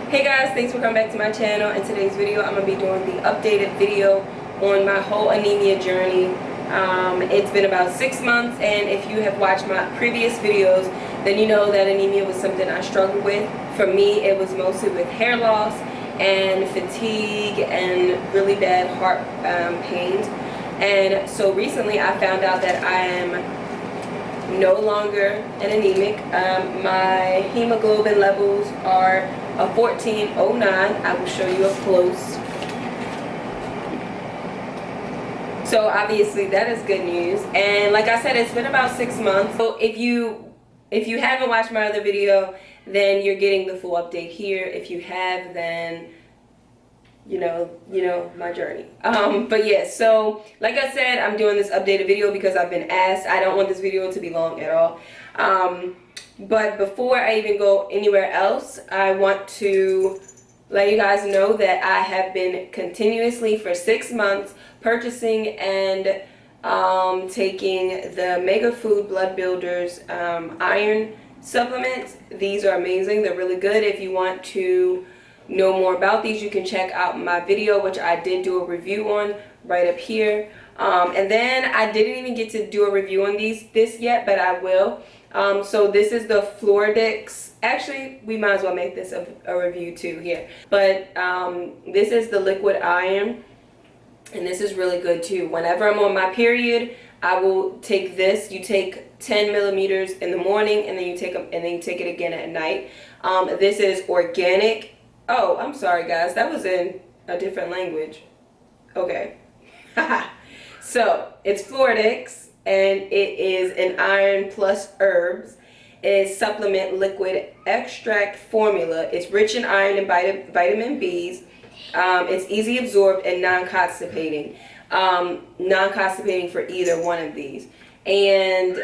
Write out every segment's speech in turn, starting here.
Hey guys, thanks for coming back to my channel. In today's video, I'm going to be doing the updated video on my whole anemia journey. It's been about 6 months, and if you have watched my previous videos, then you know that anemia was something I struggled with. For me, it was mostly with hair loss and fatigue and really bad heart pains. And so recently I found out that I am no longer an anemic. My hemoglobin levels are a 1409. I will show you up close. So obviously that is good news. And like I said, it's been about 6 months. So if you haven't watched my other video, then you're getting the full update here. If you have, then you know my journey. But yeah, so like I said, I'm doing this updated video because I've been asked. I don't want this video to be long at all. But before I even go anywhere else, I want to let you guys know that I have been continuously for 6 months purchasing and taking the Mega Food Blood Builders iron supplements. These are amazing. They're really good. If you want to know more about these, you can check out my video, which I did do a review on right up here. And then I didn't even get to do a review on this yet, but I will. So this is the Floradix. Actually, we might as well make this a review too here. But this is the liquid iron, and this is really good too. Whenever I'm on my period, I will take this. You take 10 millimeters in the morning, and then you take them, and then you take it again at night. This is organic. Oh, I'm sorry guys, that was in a different language. Okay. So it's Floradix, and it is an iron plus herbs. It is supplement liquid extract formula. It's rich in iron and vitamin B's. It's easy absorbed and non-constipating. Non-constipating for either one of these. And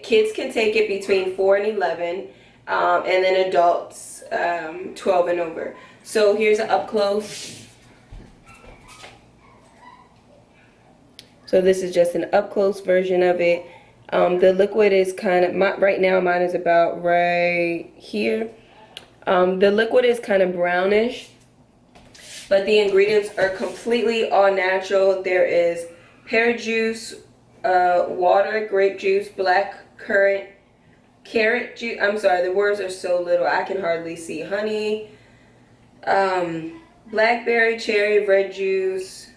kids can take it between 4 and 11, and then adults 12 and over. So here's an up close. So this is just an up close version of it. The liquid is kind of, right now mine is about right here. The liquid is kind of brownish, but the ingredients are completely all natural. There is pear juice, water, grape juice, black currant, carrot juice. I'm sorry, the words are so little I can hardly see. Honey, blackberry, cherry, red juice,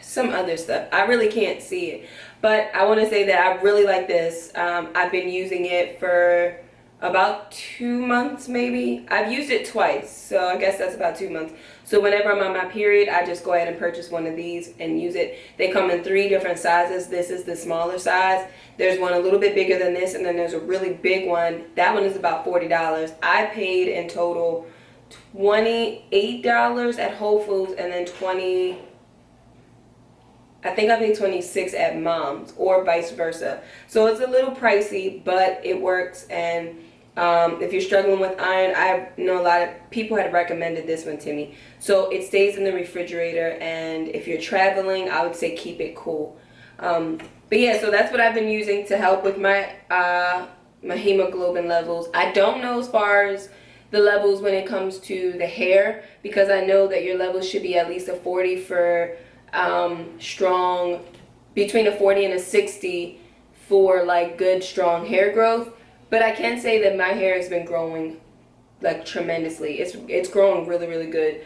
some other stuff. I really can't see it, but I want to say that I really like this. I've been using it for about 2 months maybe. I've used it twice, so I guess that's about 2 months. So whenever I'm on my period, I just go ahead and purchase one of these and use it. They come in 3 different sizes. This is the smaller size. There's one a little bit bigger than this, and then there's a really big one. That one is about $40. I paid in total $28 at Whole Foods, and then I think I paid $26 at Mom's, or vice versa. So it's a little pricey, but it works. And if you're struggling with iron, I know a lot of people had recommended this one to me. So it stays in the refrigerator, and if you're traveling, I would say keep it cool. But yeah, so that's what I've been using to help with my my hemoglobin levels. I don't know as far as the levels when it comes to the hair, because I know that your levels should be at least a 40 for strong, between a 40 and a 60 for like good strong hair growth. But I can say that my hair has been growing like tremendously. It's growing really good.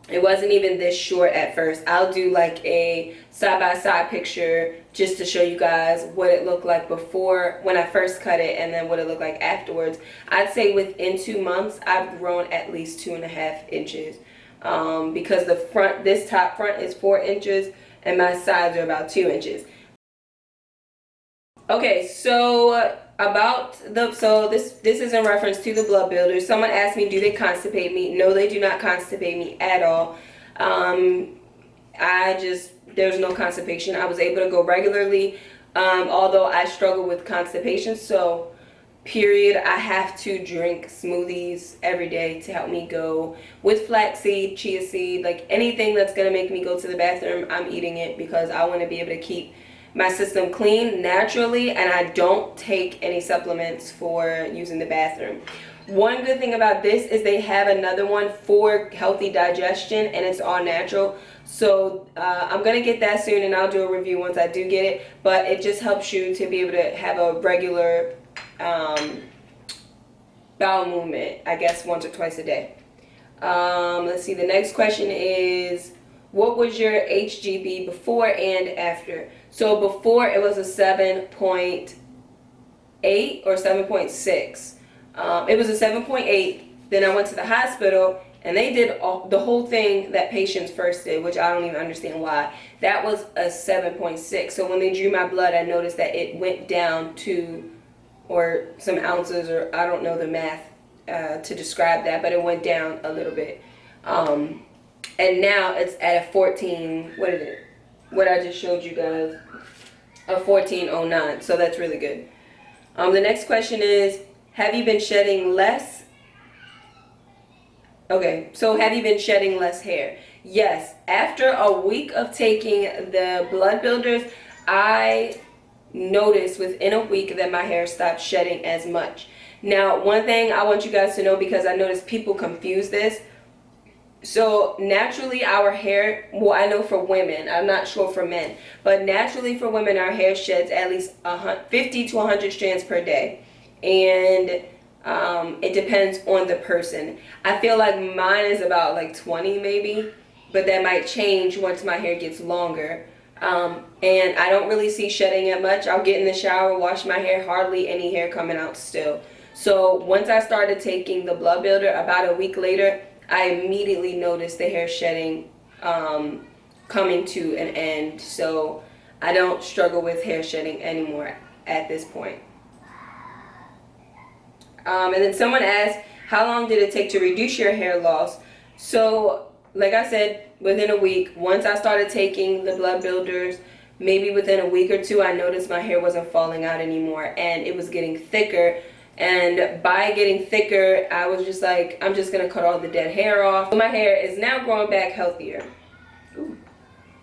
It wasn't even this short at first. I'll do like a side-by-side picture just to show you guys what it looked like before, when I first cut it, and then what it looked like afterwards. I'd say within 2 months I've grown at least 2.5 inches. Because the front, this top front is 4 inches, and my sides are about 2 inches. Okay, so this is in reference to the blood builders. Someone asked me, do they constipate me? No, they do not constipate me at all. There's no constipation. I was able to go regularly, although I struggle with constipation. So period, I have to drink smoothies every day to help me go, with flaxseed, chia seed, like anything that's gonna make me go to the bathroom. I'm eating it because I want to be able to keep my system clean naturally, and I don't take any supplements for using the bathroom. One good thing about this is they have another one for healthy digestion, and it's all natural. So I'm going to get that soon, and I'll do a review once I do get it. But it just helps you to be able to have a regular bowel movement, I guess, once or twice a day. Let's see, the next question is, what was your HGB before and after? So before, it was a 7.8 or 7.6. It was a 7.8. Then I went to the hospital, and they did the whole thing that patients first did, which I don't even understand why. That was a 7.6. So when they drew my blood, I noticed that it went down to, or some ounces, or I don't know the math to describe that, but it went down a little bit. And now it's at a 14, what is it? What I just showed you guys, a 1409. So that's really good. The next question is, have you been shedding less? Okay, so have you been shedding less hair? Yes. After a week of taking the blood builders, I noticed within a week that my hair stopped shedding as much. Now, one thing I want you guys to know, because I notice people confuse this. So naturally our hair, well, I know for women, I'm not sure for men, but naturally for women our hair sheds at least 50 to 100 strands per day. And it depends on the person. I feel like mine is about like 20 maybe, but that might change once my hair gets longer. And I don't really see shedding it much. I'll get in the shower, wash my hair, hardly any hair coming out still. So once I started taking the blood builder, about a week later, I immediately noticed the hair shedding coming to an end. So I don't struggle with hair shedding anymore at this point. And then someone asked, how long did it take to reduce your hair loss? So like I said, within a week. Once I started taking the blood builders, maybe within a week or two, I noticed my hair wasn't falling out anymore, and it was getting thicker. And by getting thicker, I was just like, I'm just going to cut all the dead hair off. So my hair is now growing back healthier. Ooh.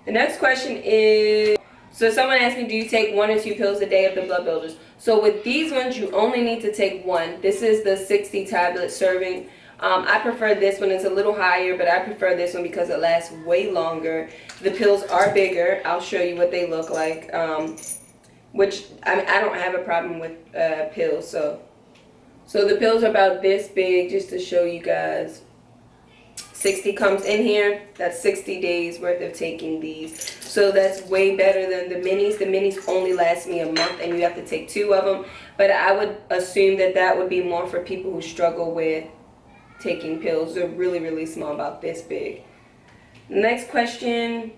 The next question is, so someone asked me, do you take 1 or 2 pills a day of the blood builders? So with these ones, you only need to take 1. This is the 60 tablet serving. I prefer this one. It's a little higher, but I prefer this one because it lasts way longer. The pills are bigger. I'll show you what they look like. Which, I don't have a problem with pills, so the pills are about this big, just to show you guys. 60 comes in here. That's 60 days worth of taking these. So that's way better than the minis. The minis only last me a month, and you have to take 2 of them. But I would assume that that would be more for people who struggle with taking pills. They're really, really small, about this big. Next question.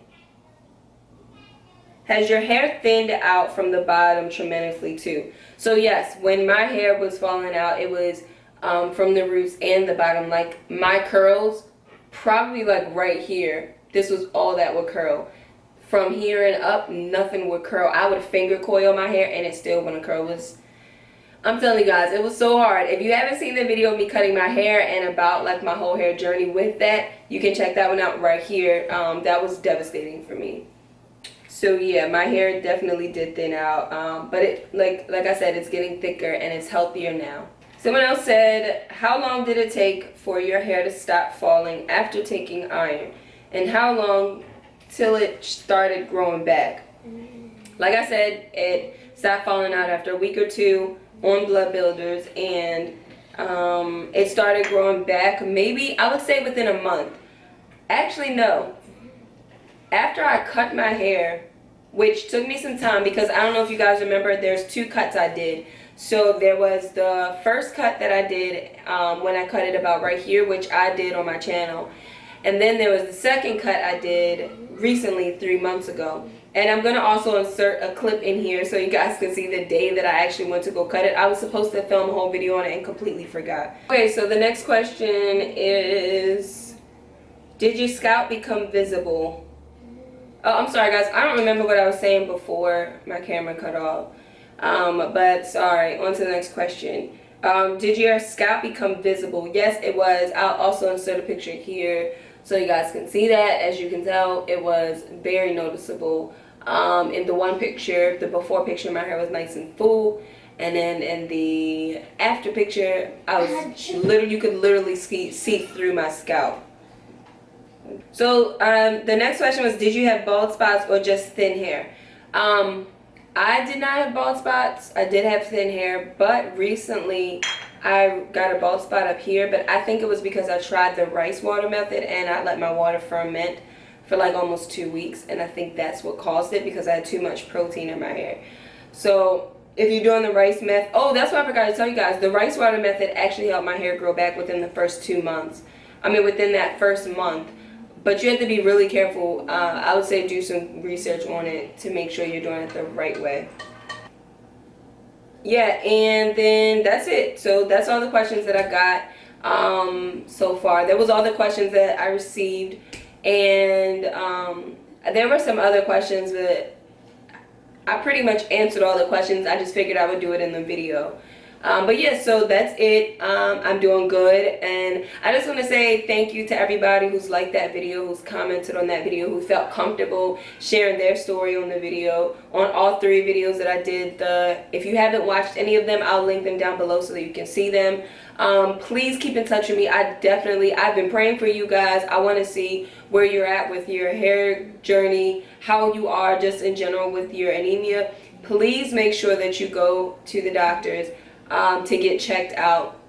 Has your hair thinned out from the bottom tremendously too? So yes, when my hair was falling out, it was from the roots and the bottom. Like my curls, probably like right here, this was all that would curl. From here and up, nothing would curl. I would finger coil my hair and it still wouldn't curl. I'm telling you guys, it was so hard. If you haven't seen the video of me cutting my hair and about like my whole hair journey with that, you can check that one out right here. That was devastating for me. So yeah, my hair definitely did thin out, but it, like I said, it's getting thicker and it's healthier now. Someone else said, how long did it take for your hair to stop falling after taking iron? And how long till it started growing back? Like I said, it stopped falling out after a week or 2 on blood builders, and it started growing back maybe, I would say, within a month. Actually, no. After I cut my hair, which took me some time, because I don't know if you guys remember, there's 2 cuts I did. So there was the first cut that I did when I cut it about right here, which I did on my channel. And then there was the second cut I did recently, 3 months ago. And I'm going to also insert a clip in here so you guys can see the day that I actually went to go cut it. I was supposed to film a whole video on it and completely forgot. Okay, so the next question is, did your scalp become visible? Oh, I'm sorry guys, I don't remember what I was saying before my camera cut off. But sorry, on to the next question. Did your scalp become visible? Yes, it was. I'll also insert a picture here so you guys can see that. As you can tell, it was very noticeable. In the one picture, the before picture, my hair was nice and full. and then in the after picture, I was literally, you could literally see through my scalp. So the next question was, did you have bald spots or just thin hair? I did not have bald spots. I did have thin hair, but recently I got a bald spot up here, but I think it was because I tried the rice water method and I let my water ferment for like almost 2 weeks, and I think that's what caused it, because I had too much protein in my hair. So if you're doing the rice method, oh, that's what I forgot to tell you guys, the rice water method actually helped my hair grow back within the first 2 months. I mean, within that first month. But you have to be really careful. I would say do some research on it to make sure you're doing it the right way. Yeah, and then that's it. So that's all the questions that I got so far. That was all the questions that I received. And there were some other questions, but I pretty much answered all the questions. I just figured I would do it in the video. But yeah, so that's it. I'm doing good, and I just want to say thank you to everybody who's liked that video, who's commented on that video, who felt comfortable sharing their story on the video, on all 3 videos that I did. If you haven't watched any of them, I'll link them down below so that you can see them. Please keep in touch with me. I've been praying for you guys. I want to see where you're at with your hair journey, how you are just in general with your anemia. Please make sure that you go to the doctors to get checked out.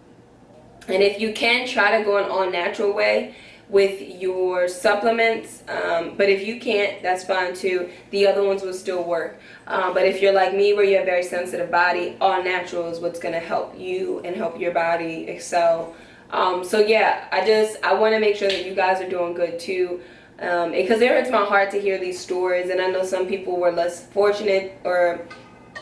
And if you can, try to go an all-natural way with your supplements. But if you can't, that's fine too. The other ones will still work. But if you're like me, where you have a very sensitive body, all natural is what's going to help you and help your body excel. So yeah, I want to make sure that you guys are doing good too. Because it hurts my heart to hear these stories. And I know some people were less fortunate, or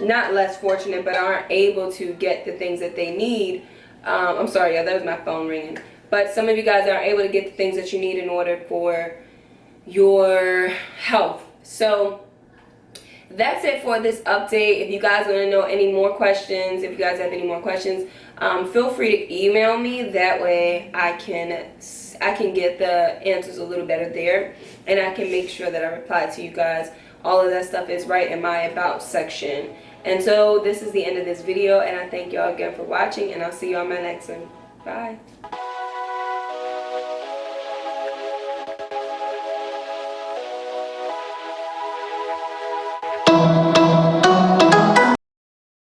not less fortunate, but aren't able to get the things that they need. I'm sorry, yeah, that was my phone ringing. But some of you guys aren't able to get the things that you need in order for your health. So that's it for this update. If you guys want to know any more questions, if you guys have any more questions, feel free to email me. That way I can get the answers a little better there, and I can make sure that I reply to you guys. All of that stuff is right in my about section. And so this is the end of this video, and I thank y'all again for watching, and I'll see you on my next one. Bye.